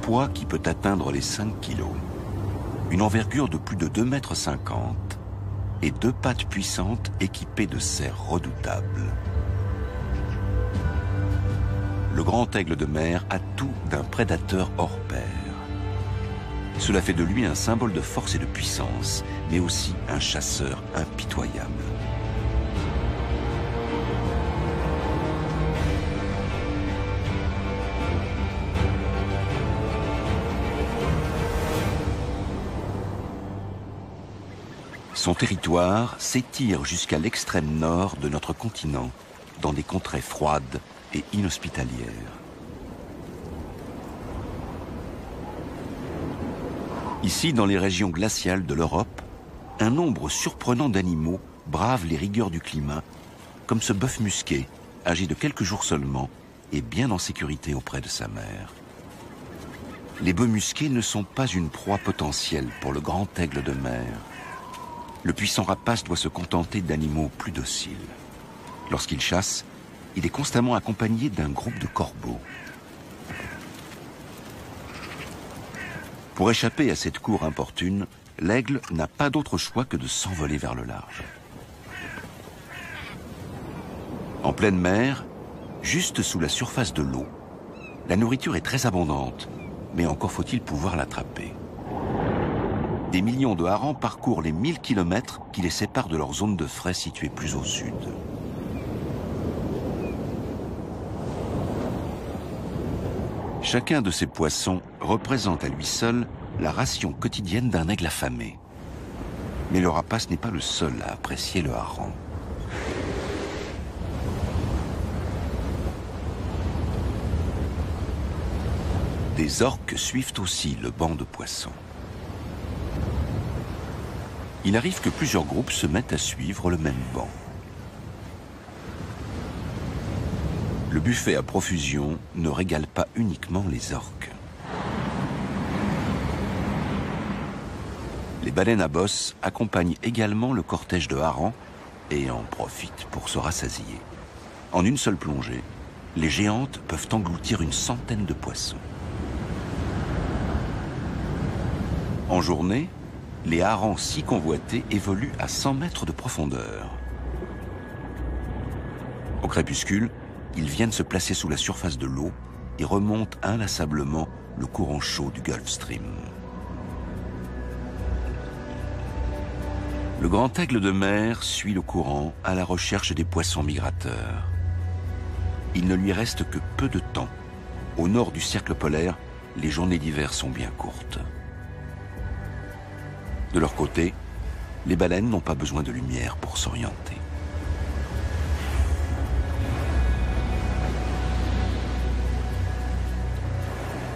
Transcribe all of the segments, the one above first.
poids qui peut atteindre les 5 kilos, une envergure de plus de 2,50 m et 2 pattes puissantes équipées de serres redoutables. Le grand aigle de mer a tout d'un prédateur hors pair. Cela fait de lui un symbole de force et de puissance, mais aussi un chasseur impitoyable. Son territoire s'étire jusqu'à l'extrême nord de notre continent, dans des contrées froides et inhospitalières. Ici, dans les régions glaciales de l'Europe, un nombre surprenant d'animaux bravent les rigueurs du climat, comme ce bœuf musqué, âgé de quelques jours seulement, et bien en sécurité auprès de sa mère. Les bœufs musqués ne sont pas une proie potentielle pour le grand aigle de mer. Le puissant rapace doit se contenter d'animaux plus dociles. Lorsqu'il chasse, il est constamment accompagné d'un groupe de corbeaux. Pour échapper à cette cour importune, l'aigle n'a pas d'autre choix que de s'envoler vers le large. En pleine mer, juste sous la surface de l'eau, la nourriture est très abondante, mais encore faut-il pouvoir l'attraper. Des millions de harengs parcourent les 1000 km qui les séparent de leur zone de frai située plus au sud. Chacun de ces poissons représente à lui seul la ration quotidienne d'un aigle affamé. Mais le rapace n'est pas le seul à apprécier le hareng. Des orques suivent aussi le banc de poissons. Il arrive que plusieurs groupes se mettent à suivre le même banc. Le buffet à profusion ne régale pas uniquement les orques. Les baleines à bosse accompagnent également le cortège de harengs et en profitent pour se rassasier. En une seule plongée, les géantes peuvent engloutir une centaine de poissons. En journée, les harengs si convoités évoluent à 100 mètres de profondeur. Au crépuscule, ils viennent se placer sous la surface de l'eau et remontent inlassablement le courant chaud du Gulf Stream. Le grand aigle de mer suit le courant à la recherche des poissons migrateurs. Il ne lui reste que peu de temps. Au nord du cercle polaire, les journées d'hiver sont bien courtes. De leur côté, les baleines n'ont pas besoin de lumière pour s'orienter.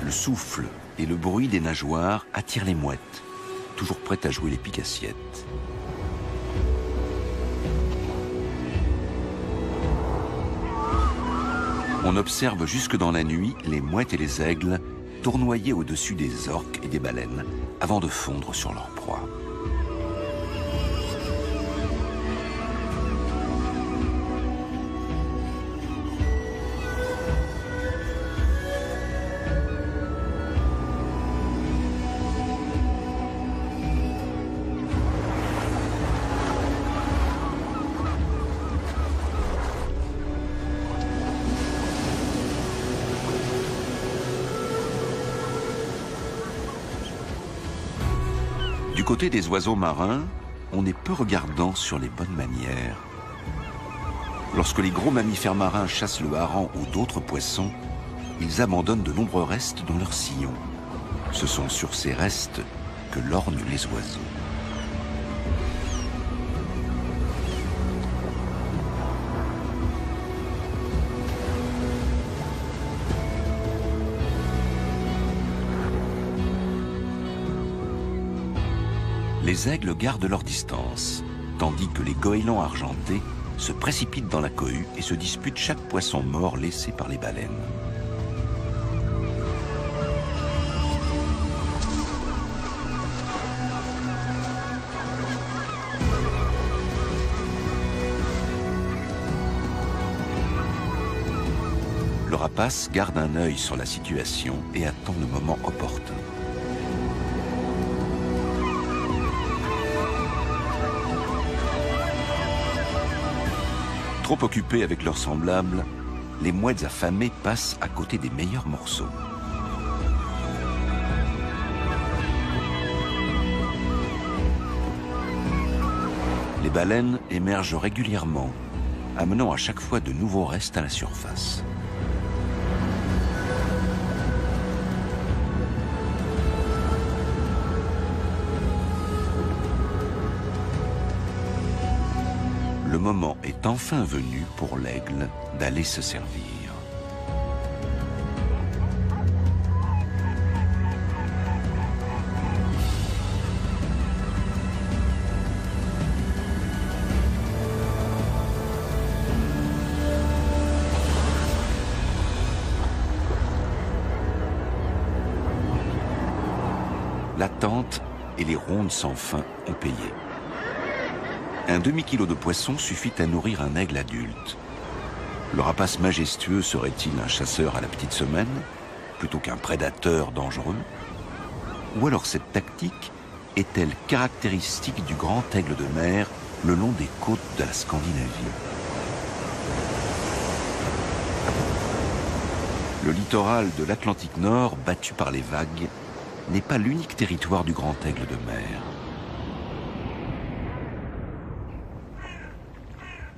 Le souffle et le bruit des nageoires attirent les mouettes, toujours prêtes à jouer les pique-assiettes. On observe jusque dans la nuit les mouettes et les aigles tournoyer au-dessus des orques et des baleines avant de fondre sur leur proie. Du côté des oiseaux marins, on est peu regardant sur les bonnes manières. Lorsque les gros mammifères marins chassent le hareng ou d'autres poissons, ils abandonnent de nombreux restes dans leur sillon. Ce sont sur ces restes que lorgnent les oiseaux. Les aigles gardent leur distance, tandis que les goélands argentés se précipitent dans la cohue et se disputent chaque poisson mort laissé par les baleines. Le rapace garde un œil sur la situation et attend le moment opportun. Trop occupés avec leurs semblables, les mouettes affamées passent à côté des meilleurs morceaux. Les baleines émergent régulièrement, amenant à chaque fois de nouveaux restes à la surface. Le moment est enfin venu pour l'aigle d'aller se servir. L'attente et les rondes sans fin ont payé. Un demi-kilo de poisson suffit à nourrir un aigle adulte. Le rapace majestueux serait-il un chasseur à la petite semaine, plutôt qu'un prédateur dangereux? Ou alors cette tactique est-elle caractéristique du grand aigle de mer le long des côtes de la Scandinavie? Le littoral de l'Atlantique Nord, battu par les vagues, n'est pas l'unique territoire du grand aigle de mer.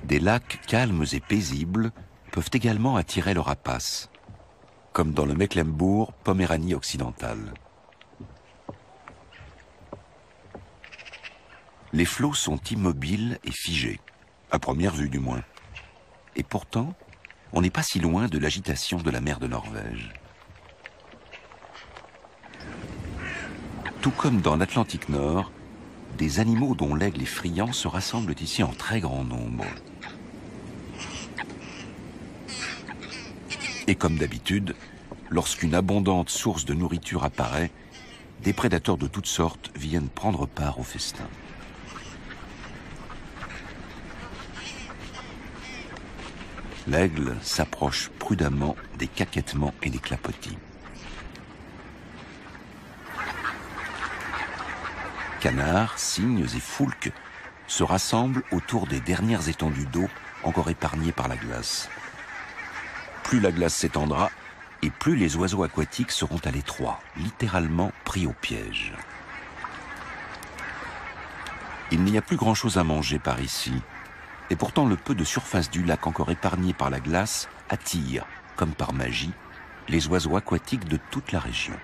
Des lacs calmes et paisibles peuvent également attirer le rapace, comme dans le Mecklembourg-Poméranie occidentale. Les flots sont immobiles et figés, à première vue du moins. Et pourtant, on n'est pas si loin de l'agitation de la mer de Norvège. Tout comme dans l'Atlantique Nord, des animaux dont l'aigle est friand se rassemblent ici en très grand nombre. Et comme d'habitude, lorsqu'une abondante source de nourriture apparaît, des prédateurs de toutes sortes viennent prendre part au festin. L'aigle s'approche prudemment des caquettements et des clapotis. Canards, cygnes et foulques se rassemblent autour des dernières étendues d'eau encore épargnées par la glace. Plus la glace s'étendra, et plus les oiseaux aquatiques seront à l'étroit, littéralement pris au piège. Il n'y a plus grand-chose à manger par ici, et pourtant le peu de surface du lac encore épargné par la glace attire, comme par magie, les oiseaux aquatiques de toute la région.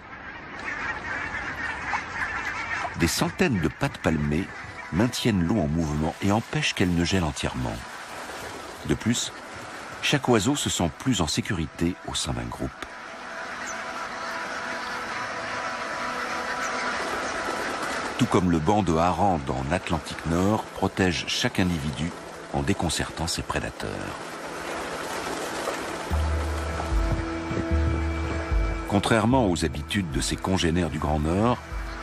Des centaines de pattes palmées maintiennent l'eau en mouvement et empêchent qu'elle ne gèle entièrement. De plus, chaque oiseau se sent plus en sécurité au sein d'un groupe. Tout comme le banc de harengs dans l'Atlantique Nord protège chaque individu en déconcertant ses prédateurs. Contrairement aux habitudes de ses congénères du Grand Nord,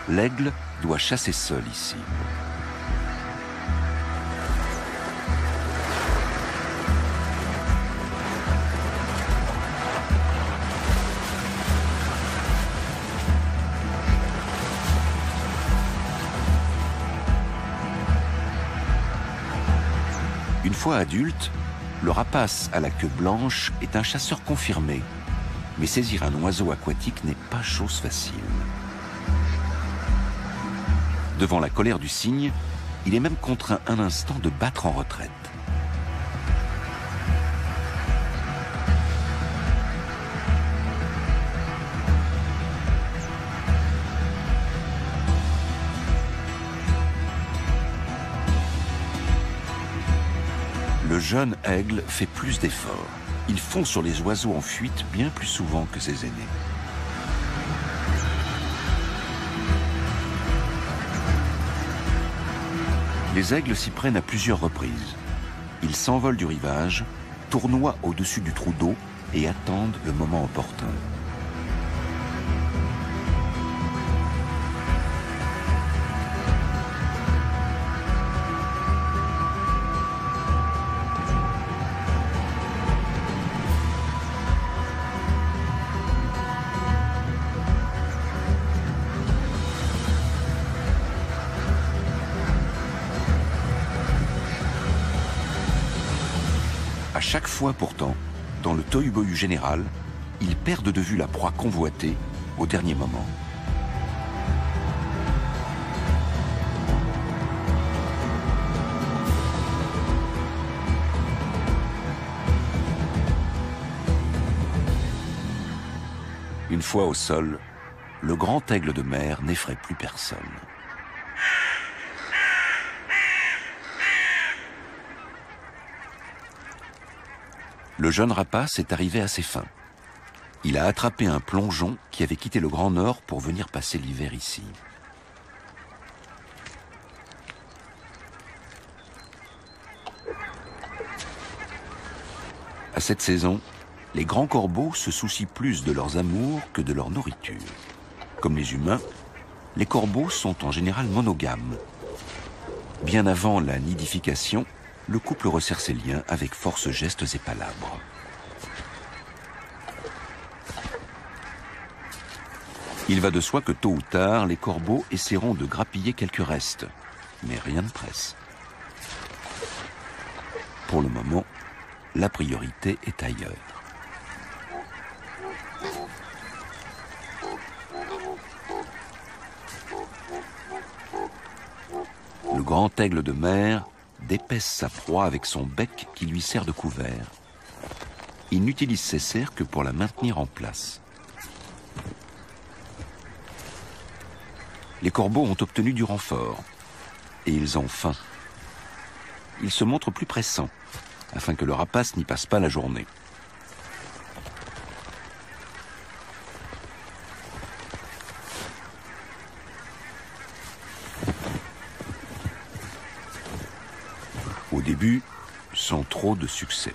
l'aigle doit chasser seul ici. Une fois adulte, le rapace à la queue blanche est un chasseur confirmé, mais saisir un oiseau aquatique n'est pas chose facile. Devant la colère du cygne, il est même contraint un instant de battre en retraite. Le jeune aigle fait plus d'efforts. Il fond sur les oiseaux en fuite bien plus souvent que ses aînés. Les aigles s'y prennent à plusieurs reprises. Ils s'envolent du rivage, tournoient au-dessus du trou d'eau et attendent le moment opportun. À chaque fois pourtant, dans le tohu-bohu général, ils perdent de vue la proie convoitée au dernier moment. Une fois au sol, le grand aigle de mer n'effraie plus personne. Le jeune rapace est arrivé à ses fins. Il a attrapé un plongeon qui avait quitté le Grand Nord pour venir passer l'hiver ici. À cette saison, les grands corbeaux se soucient plus de leurs amours que de leur nourriture. Comme les humains, les corbeaux sont en général monogames. Bien avant la nidification, le couple resserre ses liens avec force gestes et palabres. Il va de soi que tôt ou tard, les corbeaux essaieront de grappiller quelques restes, mais rien ne presse. Pour le moment, la priorité est ailleurs. Le grand aigle de mer d'épaisse sa proie avec son bec qui lui sert de couvert. Il n'utilise ses serres que pour la maintenir en place. Les corbeaux ont obtenu du renfort et ils ont faim. Ils se montrent plus pressants afin que le rapace n'y passe pas la journée. Au début, sans trop de succès.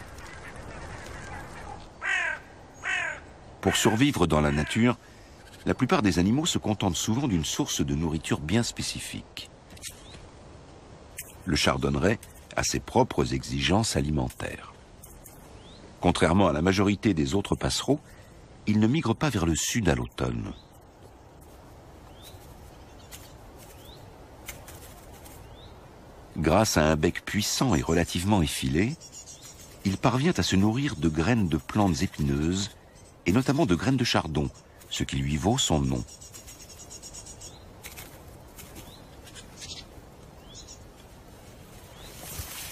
Pour survivre dans la nature, la plupart des animaux se contentent souvent d'une source de nourriture bien spécifique. Le chardonneret a ses propres exigences alimentaires. Contrairement à la majorité des autres passereaux, il ne migre pas vers le sud à l'automne. Grâce à un bec puissant et relativement effilé, il parvient à se nourrir de graines de plantes épineuses et notamment de graines de chardon, ce qui lui vaut son nom.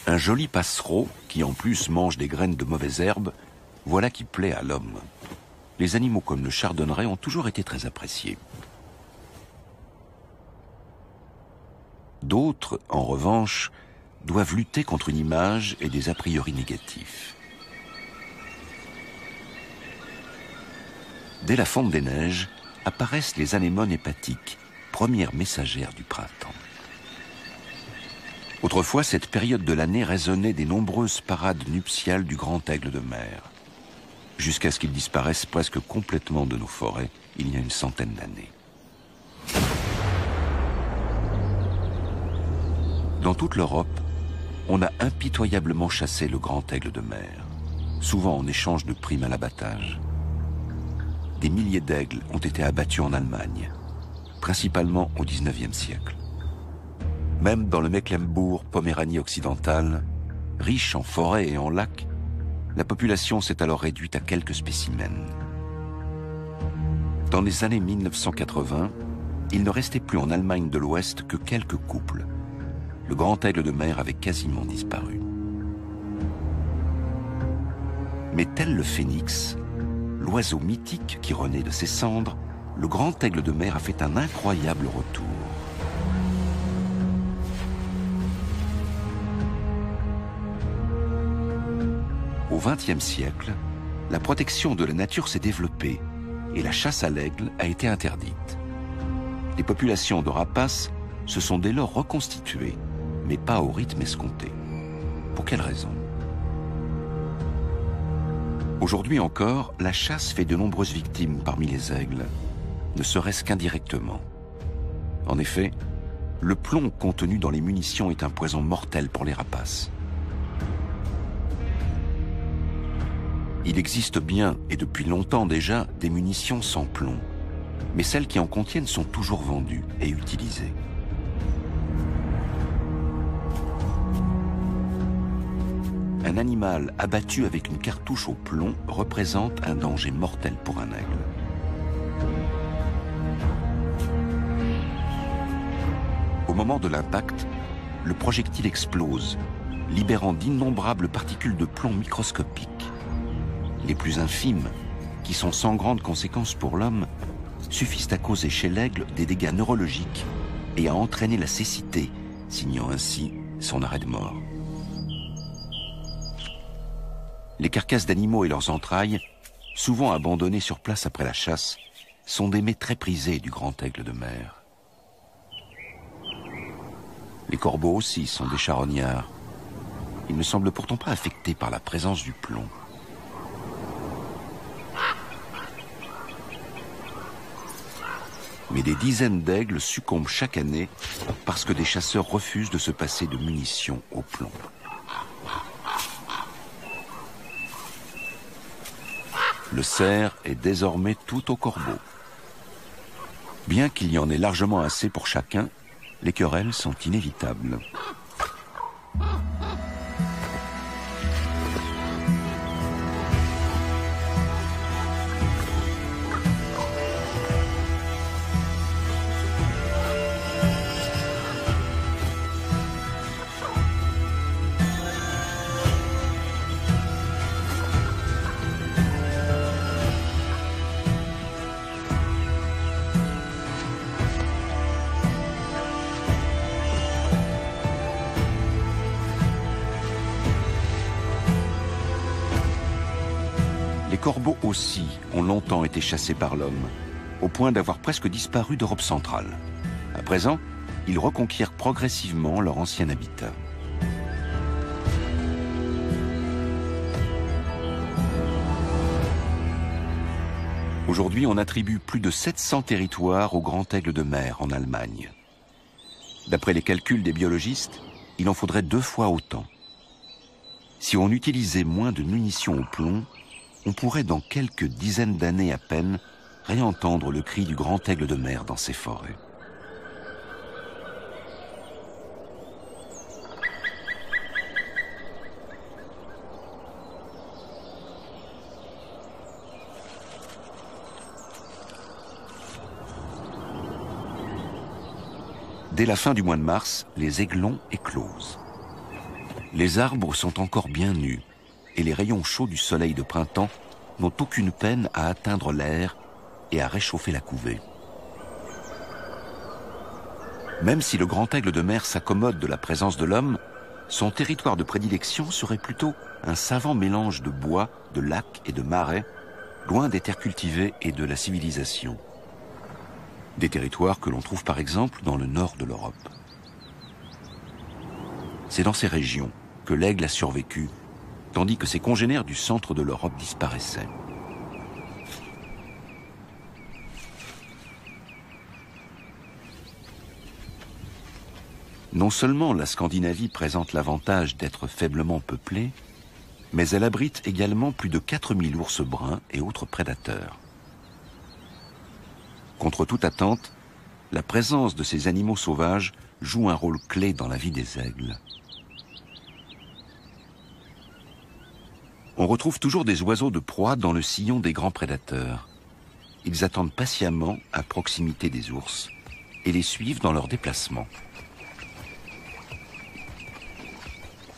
Un joli passereau qui en plus mange des graines de mauvaises herbes, voilà qui plaît à l'homme. Les animaux comme le chardonneret ont toujours été très appréciés. D'autres, en revanche, doivent lutter contre une image et des a priori négatifs. Dès la fonte des neiges, apparaissent les anémones hépatiques, premières messagères du printemps. Autrefois, cette période de l'année résonnait des nombreuses parades nuptiales du grand aigle de mer, jusqu'à ce qu'il disparaisse presque complètement de nos forêts il y a une centaine d'années. Dans toute l'Europe, on a impitoyablement chassé le grand aigle de mer, souvent en échange de primes à l'abattage. Des milliers d'aigles ont été abattus en Allemagne, principalement au XIXe siècle. Même dans le Mecklembourg-Poméranie occidentale, riche en forêts et en lacs, la population s'est alors réduite à quelques spécimens. Dans les années 1980, il ne restait plus en Allemagne de l'Ouest que quelques couples. Le grand aigle de mer avait quasiment disparu. Mais tel le phénix, l'oiseau mythique qui renaît de ses cendres, le grand aigle de mer a fait un incroyable retour. Au XXe siècle, la protection de la nature s'est développée et la chasse à l'aigle a été interdite. Les populations de rapaces se sont dès lors reconstituées, mais pas au rythme escompté. Pour quelle raison ? Aujourd'hui encore, la chasse fait de nombreuses victimes parmi les aigles, ne serait-ce qu'indirectement. En effet, le plomb contenu dans les munitions est un poison mortel pour les rapaces. Il existe bien, et depuis longtemps déjà, des munitions sans plomb, mais celles qui en contiennent sont toujours vendues et utilisées. un animal abattu avec une cartouche au plomb représente un danger mortel pour un aigle. Au moment de l'impact, le projectile explose, libérant d'innombrables particules de plomb microscopiques. Les plus infimes, qui sont sans grandes conséquences pour l'homme, suffisent à causer chez l'aigle des dégâts neurologiques et à entraîner la cécité, signant ainsi son arrêt de mort. Les carcasses d'animaux et leurs entrailles, souvent abandonnées sur place après la chasse, sont des mets très prisés du grand aigle de mer. Les corbeaux aussi sont des charognards. Ils ne semblent pourtant pas affectés par la présence du plomb. Mais des dizaines d'aigles succombent chaque année parce que des chasseurs refusent de se passer de munitions au plomb. Le cerf est désormais tout au corbeau. Bien qu'il y en ait largement assez pour chacun, les querelles sont inévitables. Les corbeaux aussi ont longtemps été chassés par l'homme, au point d'avoir presque disparu d'Europe centrale. À présent, ils reconquièrent progressivement leur ancien habitat. Aujourd'hui, on attribue plus de 700 territoires au grand aigle de mer en Allemagne. D'après les calculs des biologistes, il en faudrait 2 fois autant. Si on utilisait moins de munitions au plomb, on pourrait dans quelques dizaines d'années à peine réentendre le cri du grand aigle de mer dans ces forêts. Dès la fin du mois de mars, les aiglons éclosent. Les arbres sont encore bien nus et les rayons chauds du soleil de printemps n'ont aucune peine à atteindre l'air et à réchauffer la couvée. Même si le grand aigle de mer s'accommode de la présence de l'homme, son territoire de prédilection serait plutôt un savant mélange de bois, de lacs et de marais, loin des terres cultivées et de la civilisation. Des territoires que l'on trouve par exemple dans le nord de l'Europe. C'est dans ces régions que l'aigle a survécu, tandis que ses congénères du centre de l'Europe disparaissaient. Non seulement la Scandinavie présente l'avantage d'être faiblement peuplée, mais elle abrite également plus de 4000 ours bruns et autres prédateurs. Contre toute attente, la présence de ces animaux sauvages joue un rôle clé dans la vie des aigles. On retrouve toujours des oiseaux de proie dans le sillon des grands prédateurs. Ils attendent patiemment à proximité des ours et les suivent dans leurs déplacements.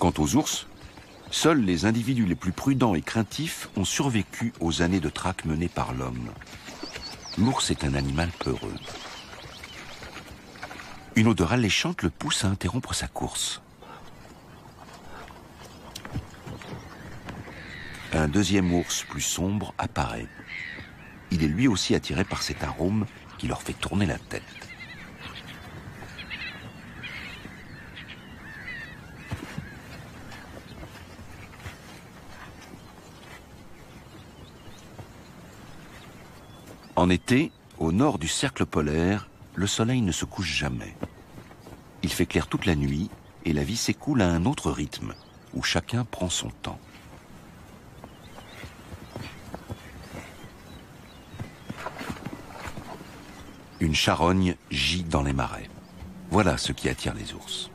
Quant aux ours, seuls les individus les plus prudents et craintifs ont survécu aux années de traque menées par l'homme. L'ours est un animal peureux. Une odeur alléchante le pousse à interrompre sa course. Un deuxième ours plus sombre apparaît. Il est lui aussi attiré par cet arôme qui leur fait tourner la tête. En été, au nord du cercle polaire, le soleil ne se couche jamais. Il fait clair toute la nuit et la vie s'écoule à un autre rythme, où chacun prend son temps. Une charogne gît dans les marais. Voilà ce qui attire les ours.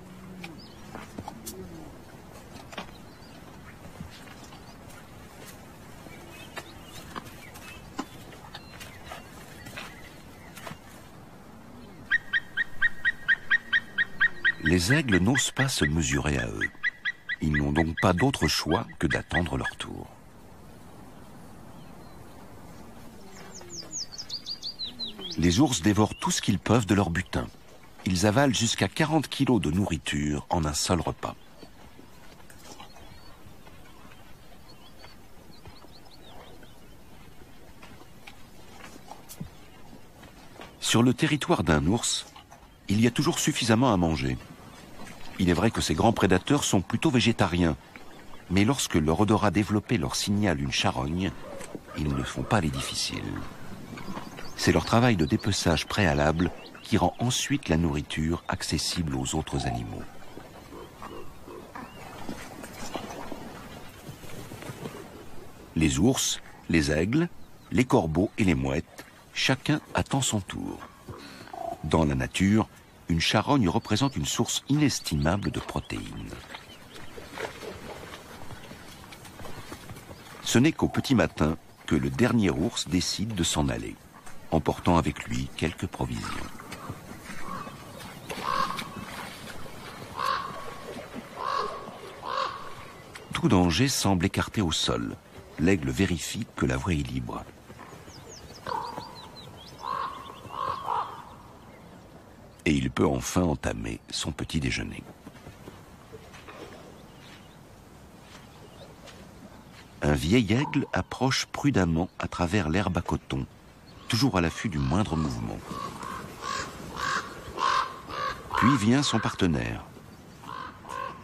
Les aigles n'osent pas se mesurer à eux. Ils n'ont donc pas d'autre choix que d'attendre leur tour. Les ours dévorent tout ce qu'ils peuvent de leur butin. Ils avalent jusqu'à 40 kilos de nourriture en un seul repas. Sur le territoire d'un ours, il y a toujours suffisamment à manger. Il est vrai que ces grands prédateurs sont plutôt végétariens, mais lorsque leur odorat développé leur signale une charogne, ils ne font pas les difficiles. C'est leur travail de dépeçage préalable qui rend ensuite la nourriture accessible aux autres animaux. Les ours, les aigles, les corbeaux et les mouettes, chacun attend son tour. Dans la nature, une charogne représente une source inestimable de protéines. Ce n'est qu'au petit matin que le dernier ours décide de s'en aller, emportant avec lui quelques provisions. Tout danger semble écarté au sol. L'aigle vérifie que la voie est libre. Et il peut enfin entamer son petit déjeuner. Un vieil aigle approche prudemment à travers l'herbe à coton, toujours à l'affût du moindre mouvement. Puis vient son partenaire.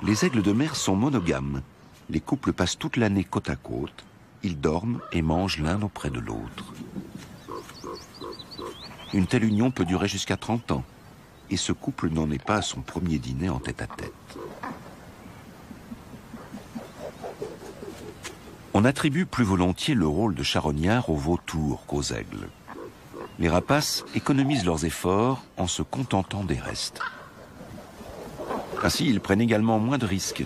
Les aigles de mer sont monogames. Les couples passent toute l'année côte à côte. Ils dorment et mangent l'un auprès de l'autre. Une telle union peut durer jusqu'à 30 ans. Et ce couple n'en est pas à son premier dîner en tête-à-tête. On attribue plus volontiers le rôle de charognard aux vautours qu'aux aigles. Les rapaces économisent leurs efforts en se contentant des restes. Ainsi, ils prennent également moins de risques.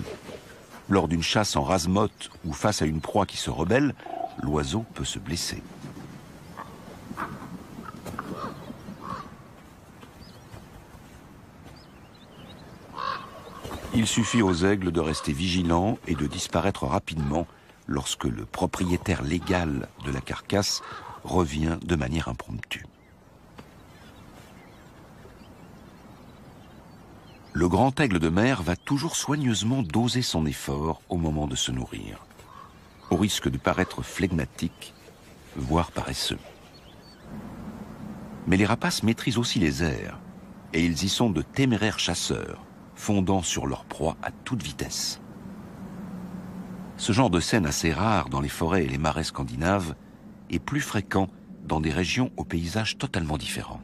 Lors d'une chasse en rase-motte ou face à une proie qui se rebelle, l'oiseau peut se blesser. Il suffit aux aigles de rester vigilants et de disparaître rapidement lorsque le propriétaire légal de la carcasse revient de manière impromptue. Le grand aigle de mer va toujours soigneusement doser son effort au moment de se nourrir, au risque de paraître flegmatique, voire paresseux. Mais les rapaces maîtrisent aussi les airs, et ils y sont de téméraires chasseurs, fondant sur leur proie à toute vitesse. Ce genre de scène assez rare dans les forêts et les marais scandinaves est plus fréquent dans des régions aux paysages totalement différents.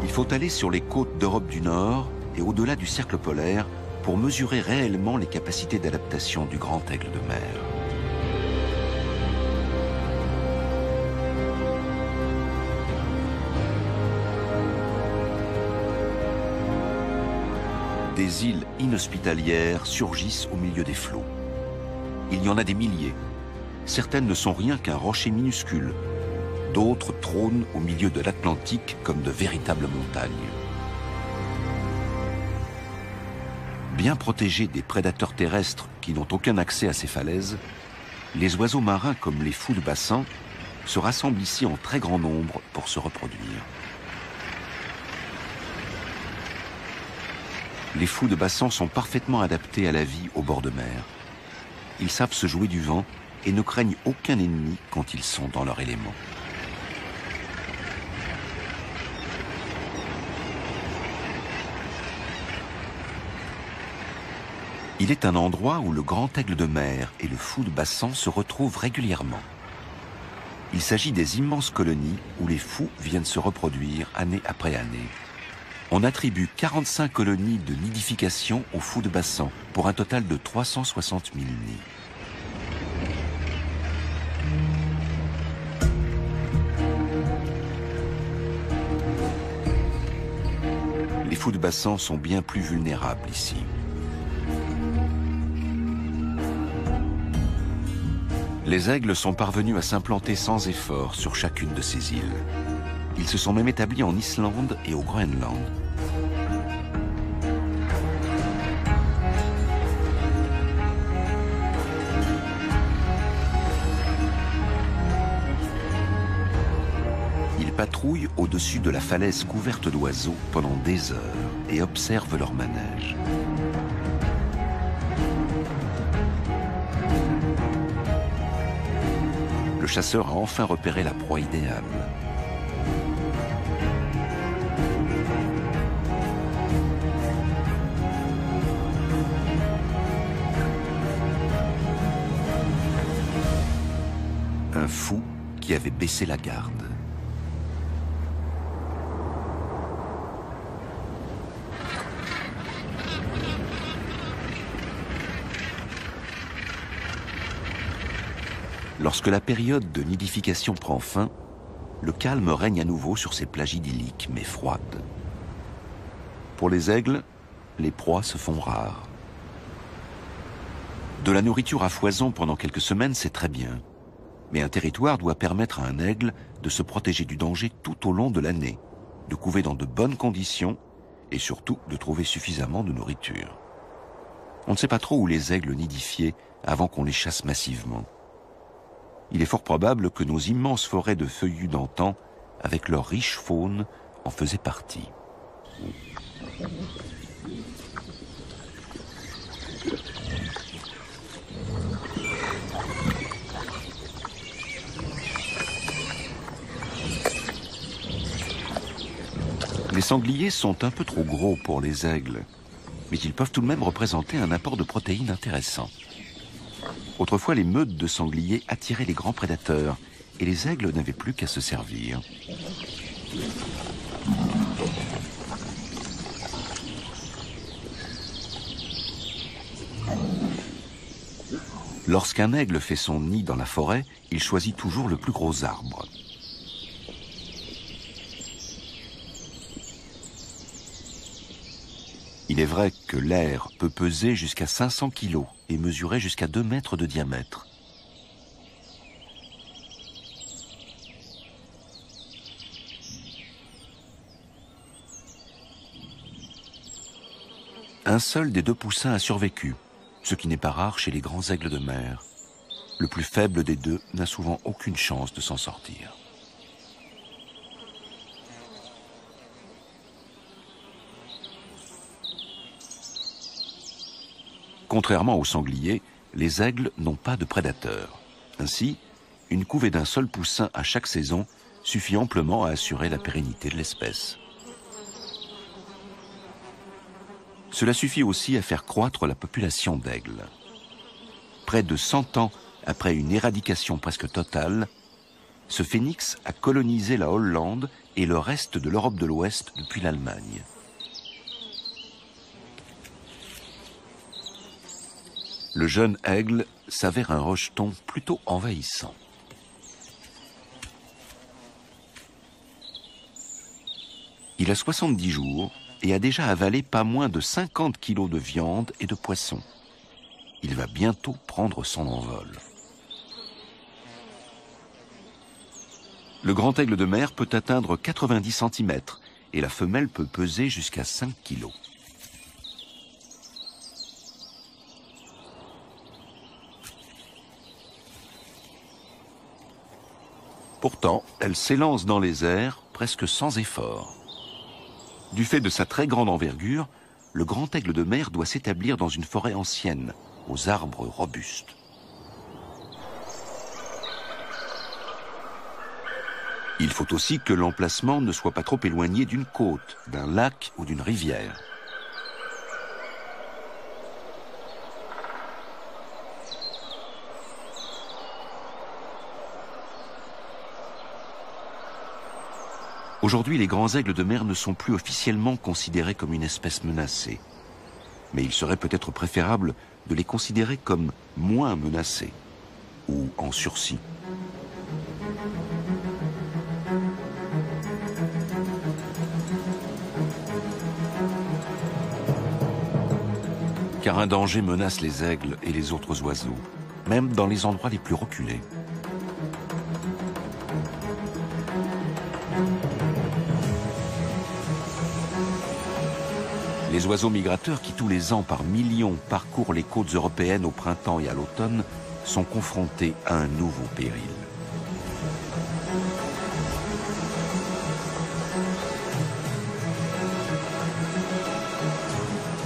Il faut aller sur les côtes d'Europe du Nord et au-delà du cercle polaire pour mesurer réellement les capacités d'adaptation du grand aigle de mer. Des îles inhospitalières surgissent au milieu des flots. Il y en a des milliers. Certaines ne sont rien qu'un rocher minuscule. D'autres trônent au milieu de l'Atlantique comme de véritables montagnes. Bien protégés des prédateurs terrestres qui n'ont aucun accès à ces falaises, les oiseaux marins comme les fous de bassin se rassemblent ici en très grand nombre pour se reproduire. Les fous de bassin sont parfaitement adaptés à la vie au bord de mer. Ils savent se jouer du vent et ne craignent aucun ennemi quand ils sont dans leur élément. Il est un endroit où le grand aigle de mer et le fou de bassin se retrouvent régulièrement. Il s'agit des immenses colonies où les fous viennent se reproduire année après année. On attribue 45 colonies de nidification aux fous de bassin pour un total de 360 000 nids. Les fous de bassan sont bien plus vulnérables ici. Les aigles sont parvenus à s'implanter sans effort sur chacune de ces îles. Ils se sont même établis en Islande et au Groenland. Ils patrouillent au-dessus de la falaise couverte d'oiseaux pendant des heures et observent leur manège. Le chasseur a enfin repéré la proie idéale. Un fou qui avait baissé la garde. Lorsque la période de nidification prend fin, le calme règne à nouveau sur ces plages idylliques mais froides. Pour les aigles, les proies se font rares. De la nourriture à foison pendant quelques semaines, c'est très bien. Mais un territoire doit permettre à un aigle de se protéger du danger tout au long de l'année, de couver dans de bonnes conditions et surtout de trouver suffisamment de nourriture. On ne sait pas trop où les aigles nidifiaient avant qu'on les chasse massivement. Il est fort probable que nos immenses forêts de feuillus d'antan, avec leur riche faune, en faisaient partie. Les sangliers sont un peu trop gros pour les aigles, mais ils peuvent tout de même représenter un apport de protéines intéressant. Autrefois, les meutes de sangliers attiraient les grands prédateurs et les aigles n'avaient plus qu'à se servir. Lorsqu'un aigle fait son nid dans la forêt, il choisit toujours le plus gros arbre. Il est vrai que l'air peut peser jusqu'à 500 kg et mesurer jusqu'à 2 mètres de diamètre. Un seul des 2 poussins a survécu, ce qui n'est pas rare chez les grands aigles de mer. Le plus faible des 2 n'a souvent aucune chance de s'en sortir. Contrairement aux sangliers, les aigles n'ont pas de prédateurs. Ainsi, une couvée d'un seul poussin à chaque saison suffit amplement à assurer la pérennité de l'espèce. Cela suffit aussi à faire croître la population d'aigles. Près de 100 ans après une éradication presque totale, ce phénix a colonisé la Hollande et le reste de l'Europe de l'Ouest depuis l'Allemagne. Le jeune aigle s'avère un rejeton plutôt envahissant. Il a 70 jours et a déjà avalé pas moins de 50 kilos de viande et de poisson. Il va bientôt prendre son envol. Le grand aigle de mer peut atteindre 90 cm et la femelle peut peser jusqu'à 5 kilos. Pourtant, elle s'élance dans les airs presque sans effort. Du fait de sa très grande envergure, le grand aigle de mer doit s'établir dans une forêt ancienne, aux arbres robustes. Il faut aussi que l'emplacement ne soit pas trop éloigné d'une côte, d'un lac ou d'une rivière. Aujourd'hui, les grands aigles de mer ne sont plus officiellement considérés comme une espèce menacée. Mais il serait peut-être préférable de les considérer comme moins menacés ou en sursis. car un danger menace les aigles et les autres oiseaux, même dans les endroits les plus reculés. Les oiseaux migrateurs qui tous les ans par millions parcourent les côtes européennes au printemps et à l'automne sont confrontés à un nouveau péril.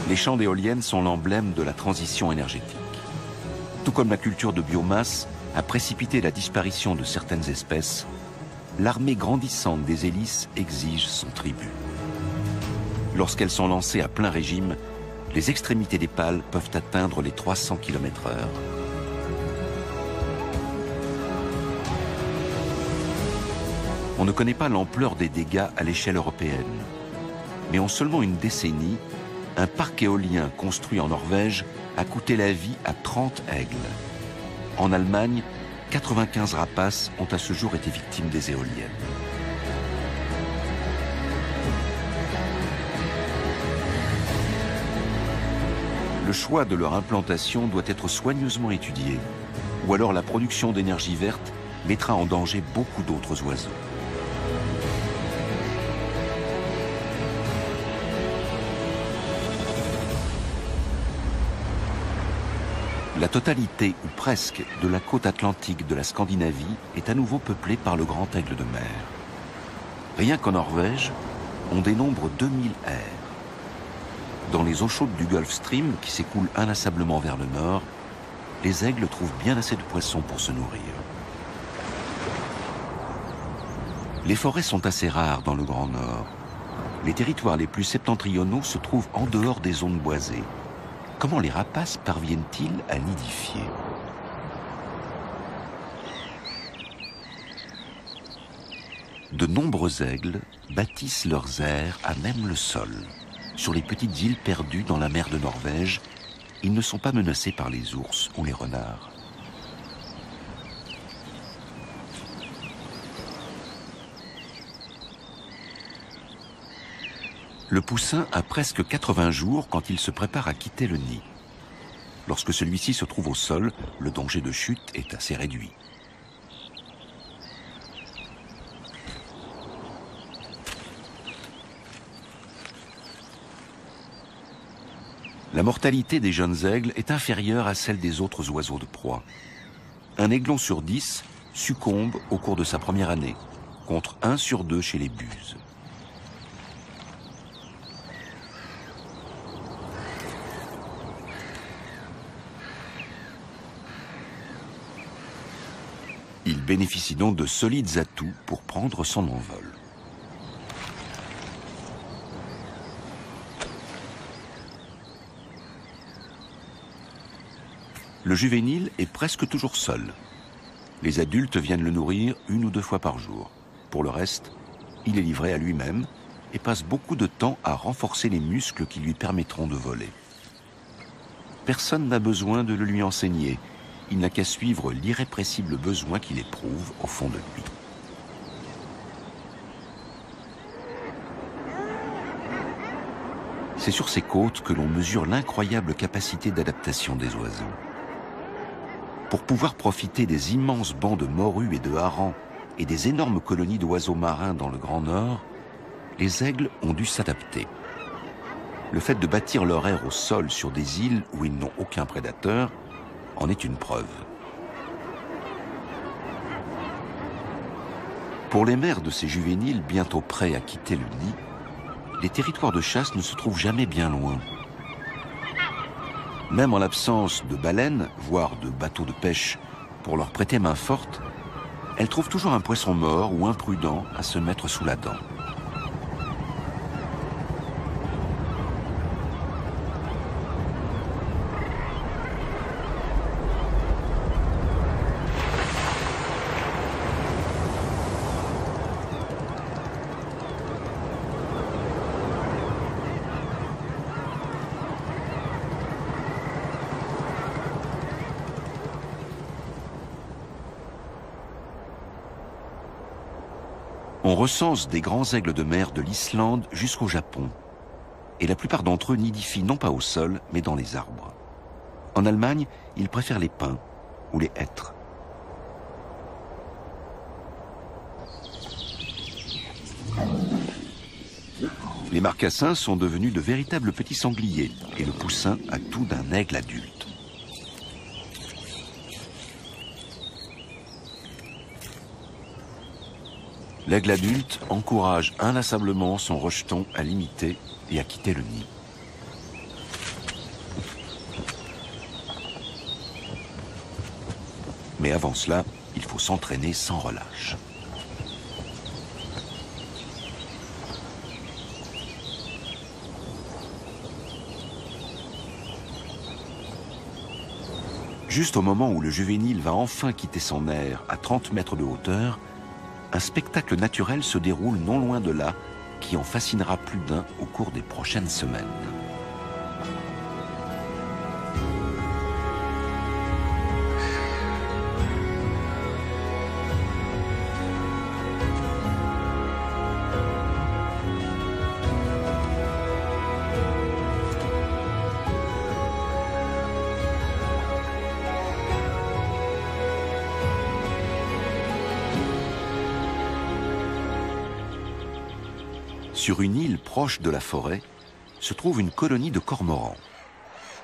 Les champs d'éoliennes sont l'emblème de la transition énergétique. Tout comme la culture de biomasse a précipité la disparition de certaines espèces, l'armée grandissante des hélices exige son tribut. Lorsqu'elles sont lancées à plein régime, les extrémités des pales peuvent atteindre les 300 km/h. On ne connaît pas l'ampleur des dégâts à l'échelle européenne. Mais en seulement une décennie, un parc éolien construit en Norvège a coûté la vie à 30 aigles. En Allemagne, 95 rapaces ont à ce jour été victimes des éoliennes. Le choix de leur implantation doit être soigneusement étudié, ou alors la production d'énergie verte mettra en danger beaucoup d'autres oiseaux. La totalité, ou presque, de la côte atlantique de la Scandinavie est à nouveau peuplée par le grand aigle de mer. Rien qu'en Norvège, on dénombre 2000 airs. Dans les eaux chaudes du Gulf Stream, qui s'écoulent inlassablement vers le nord, les aigles trouvent bien assez de poissons pour se nourrir. Les forêts sont assez rares dans le Grand Nord. Les territoires les plus septentrionaux se trouvent en dehors des zones boisées. Comment les rapaces parviennent-ils à nidifier? De nombreux aigles bâtissent leurs aires à même le sol. Sur les petites îles perdues dans la mer de Norvège, ils ne sont pas menacés par les ours ou les renards. Le poussin a presque 80 jours quand il se prépare à quitter le nid. Lorsque celui-ci se trouve au sol, le danger de chute est assez réduit. La mortalité des jeunes aigles est inférieure à celle des autres oiseaux de proie. Un aiglon sur 10 succombe au cours de sa première année, contre 1 sur 2 chez les buses. Il bénéficie donc de solides atouts pour prendre son envol. Le juvénile est presque toujours seul. Les adultes viennent le nourrir 1 ou 2 fois par jour. Pour le reste, il est livré à lui-même et passe beaucoup de temps à renforcer les muscles qui lui permettront de voler. Personne n'a besoin de le lui enseigner. Il n'a qu'à suivre l'irrépressible besoin qu'il éprouve au fond de lui. C'est sur ces côtes que l'on mesure l'incroyable capacité d'adaptation des oiseaux. Pour pouvoir profiter des immenses bancs de morues et de harengs et des énormes colonies d'oiseaux marins dans le Grand Nord, les aigles ont dû s'adapter. Le fait de bâtir leur aire au sol sur des îles où ils n'ont aucun prédateur en est une preuve. Pour les mères de ces juvéniles bientôt prêts à quitter le nid, les territoires de chasse ne se trouvent jamais bien loin. Même en l'absence de baleines, voire de bateaux de pêche, pour leur prêter main forte, elles trouvent toujours un poisson mort ou imprudent à se mettre sous la dent. On recense des grands aigles de mer de l'Islande jusqu'au Japon. Et la plupart d'entre eux nidifient non pas au sol, mais dans les arbres. En Allemagne, ils préfèrent les pins ou les hêtres. Les marcassins sont devenus de véritables petits sangliers et le poussin a tout d'un aigle adulte. L'aigle adulte encourage inlassablement son rejeton à l'imiter et à quitter le nid. Mais avant cela, il faut s'entraîner sans relâche. Juste au moment où le juvénile va enfin quitter son aire à 30 mètres de hauteur, un spectacle naturel se déroule non loin de là, qui en fascinera plus d'un au cours des prochaines semaines. Sur une île proche de la forêt, se trouve une colonie de cormorans.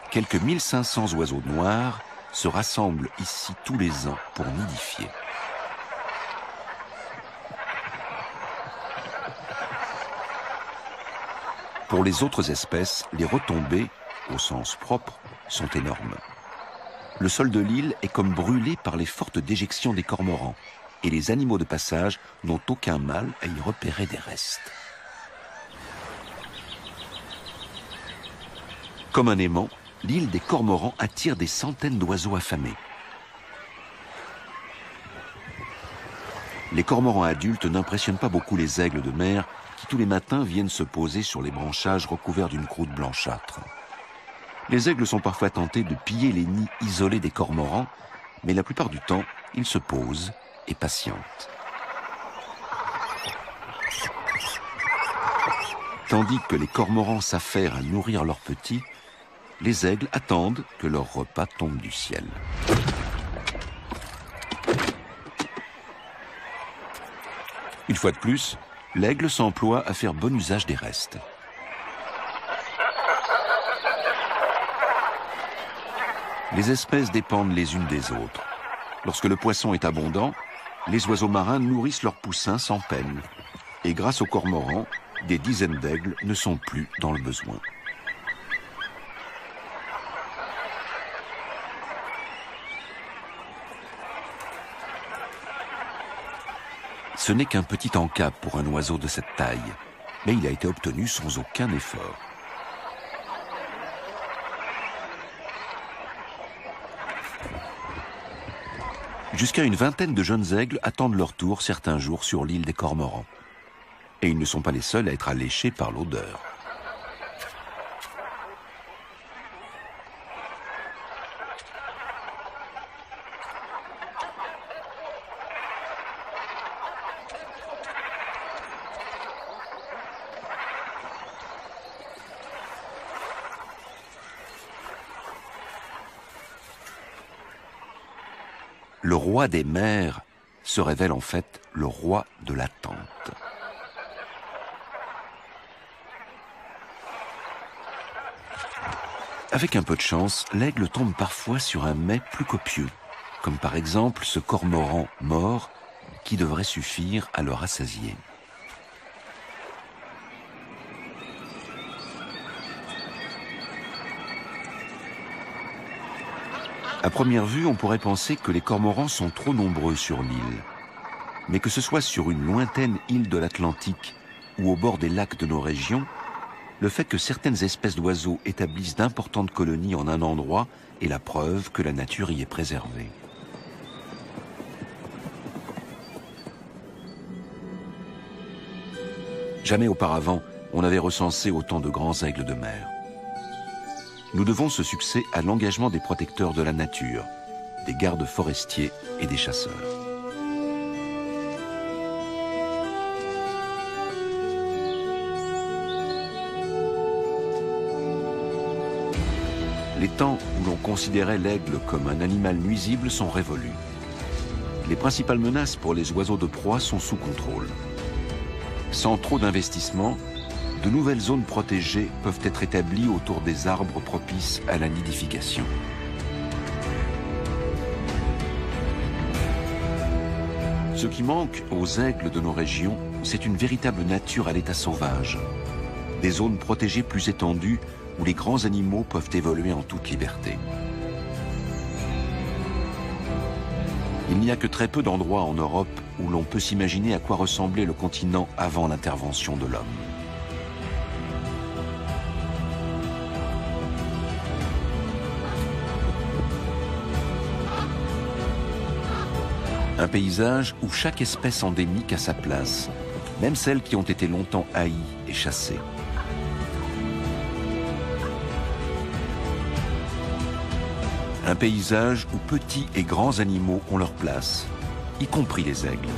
Quelques 1500 oiseaux noirs se rassemblent ici tous les ans pour nidifier. Pour les autres espèces, les retombées, au sens propre, sont énormes. Le sol de l'île est comme brûlé par les fortes déjections des cormorans, et les animaux de passage n'ont aucun mal à y repérer des restes. Comme un aimant, l'île des cormorans attire des centaines d'oiseaux affamés. Les cormorans adultes n'impressionnent pas beaucoup les aigles de mer qui tous les matins viennent se poser sur les branchages recouverts d'une croûte blanchâtre. Les aigles sont parfois tentés de piller les nids isolés des cormorans, mais la plupart du temps, ils se posent et patientent. Tandis que les cormorans s'affairent à nourrir leurs petits, les aigles attendent que leur repas tombe du ciel. Une fois de plus, l'aigle s'emploie à faire bon usage des restes. Les espèces dépendent les unes des autres. Lorsque le poisson est abondant, les oiseaux marins nourrissent leurs poussins sans peine. Et grâce aux cormorans, des dizaines d'aigles ne sont plus dans le besoin. Ce n'est qu'un petit en-cap pour un oiseau de cette taille, mais il a été obtenu sans aucun effort. Jusqu'à une vingtaine de jeunes aigles attendent leur tour certains jours sur l'île des Cormorans. Et ils ne sont pas les seuls à être alléchés par l'odeur. Le roi des mers se révèle en fait le roi de l'attente. Avec un peu de chance, l'aigle tombe parfois sur un mets plus copieux, comme par exemple ce cormoran mort qui devrait suffire à le rassasier. À première vue, on pourrait penser que les cormorans sont trop nombreux sur l'île. Mais que ce soit sur une lointaine île de l'Atlantique ou au bord des lacs de nos régions, le fait que certaines espèces d'oiseaux établissent d'importantes colonies en un endroit est la preuve que la nature y est préservée. Jamais auparavant, on n'avait recensé autant de grands aigles de mer. Nous devons ce succès à l'engagement des protecteurs de la nature, des gardes forestiers et des chasseurs. Les temps où l'on considérait l'aigle comme un animal nuisible sont révolus. Les principales menaces pour les oiseaux de proie sont sous contrôle. Sans trop d'investissement, de nouvelles zones protégées peuvent être établies autour des arbres propices à la nidification. Ce qui manque aux aigles de nos régions, c'est une véritable nature à l'état sauvage. Des zones protégées plus étendues où les grands animaux peuvent évoluer en toute liberté. Il n'y a que très peu d'endroits en Europe où l'on peut s'imaginer à quoi ressemblait le continent avant l'intervention de l'homme. Un paysage où chaque espèce endémique a sa place, même celles qui ont été longtemps haïes et chassées. Un paysage où petits et grands animaux ont leur place, y compris les aigles.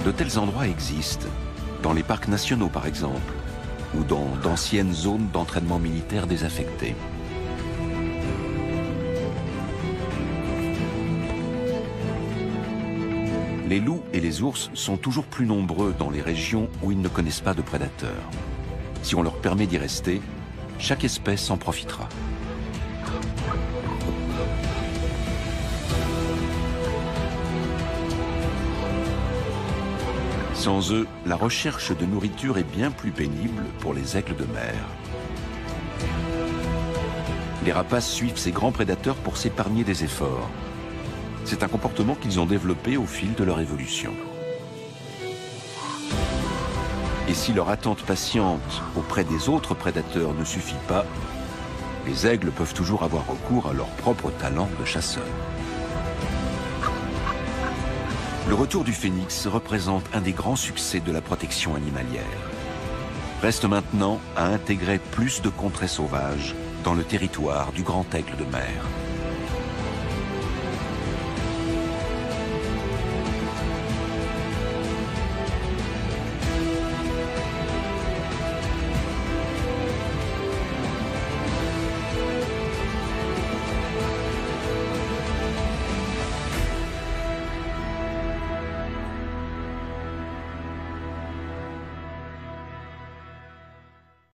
De tels endroits existent, dans les parcs nationaux par exemple, ou dans d'anciennes zones d'entraînement militaire désaffectées. Les loups et les ours sont toujours plus nombreux dans les régions où ils ne connaissent pas de prédateurs. Si on leur permet d'y rester, chaque espèce en profitera. Sans eux, la recherche de nourriture est bien plus pénible pour les aigles de mer. Les rapaces suivent ces grands prédateurs pour s'épargner des efforts. C'est un comportement qu'ils ont développé au fil de leur évolution. Et si leur attente patiente auprès des autres prédateurs ne suffit pas, les aigles peuvent toujours avoir recours à leur propre talent de chasseur. Le retour du phénix représente un des grands succès de la protection animalière. Reste maintenant à intégrer plus de contrées sauvages dans le territoire du grand aigle de mer.